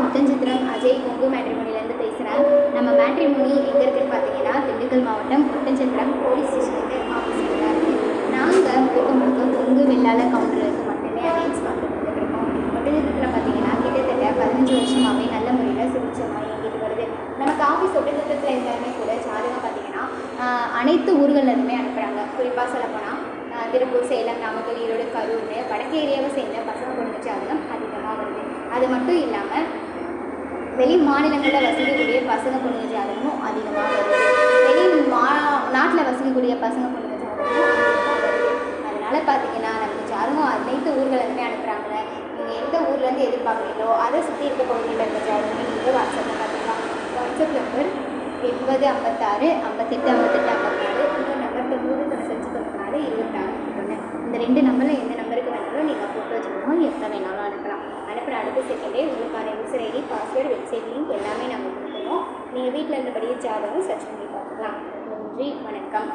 ஒட்டன்சத்திரம் அஜய் கொங்கு மேட்ரிமோனிலேருந்து பேசுகிறேன். நம்ம மேட்ரிமோனி எங்கே இருக்குதுன்னு பார்த்தீங்கன்னா திண்டுக்கல் மாவட்டம் ஒட்டன்சத்திரம் போலீஸ் ஸ்டேஷனுக்கு ஆப்போசிட்டில் இருக்குது. நாங்கள் முழுக்க கொங்கு வெள்ளாள கவுண்டருக்கு மட்டுமே அலைன்ஸ் பண்ணுறதுக்கு இருக்கோம். ஒட்டன்சத்திரத்தில் பார்த்தீங்கன்னா கிட்டத்தட்ட 15 வருஷமாகவே நல்ல முறையில் சுபிட்சமாக இயங்கிட்டு வருது. நமக்கு ஆஃபீஸ் ஒட்டன்சத்திரத்தில் இருந்தாலுமே கூட ஜாதகம் பார்த்தீங்கன்னா அனைத்து ஊர்கள்லேருந்துமே அனுப்புகிறாங்க. குறிப்பாக சொல்லப்போனால் திருப்பூர், சேலம், நாமக்கல், ஈரோடு, கரூர்னு வடக்கு ஏரியாவை சேர்ந்த பசங்க பொண்ணு ஜாதகம் அதிகமாக வருது. அது மட்டும் இல்லாமல் வெளி மாநிலங்களில் வசிக்கக்கூடிய பசங்க பொண்ணுங்க ஜாதகமும் அதிகமாக வருது. வெளி நாட்டில் வசிக்கக்கூடிய பசங்க பொண்ணுங்க ஜாதகமும் அதிகமாக வருது. அதனால் பார்த்தீங்கன்னா நமக்கு ஜாதகம் அனைத்து ஊர்கள்லேருந்துமே அனுப்புகிறாங்க. நீங்கள் எந்த ஊர்லேருந்து எதிர்பார்க்குறீங்களோ அதை சுற்றி இருக்க பகுதியில் இருக்க ஜாதகம் நீங்கள் வாட்ஸ்அப்பில் பார்த்துக்கலாம். வாட்ஸ்அப் நம்பர் 8056 58 58 54, இன்னொரு நம்பர் 9095 94 26 இந்த 2 நம்பரில் எந்த நம்பருக்கு வேணாலும் நீங்கள் ஃபோட்டோ வச்சுக்கணும், எப்போ வேணாலும் அனுப்பலாம். அனுப்புகிற அடுத்த செகண்டே உங்களுக்கான user ID, password, website link எல்லாமே நம்ம கொடுத்துருவோம். நீங்கள் வீட்டில் இருந்தபடியே ஜாதகம் சர்ச் பண்ணி பார்த்துக்கலாம். நன்றி, வணக்கம்.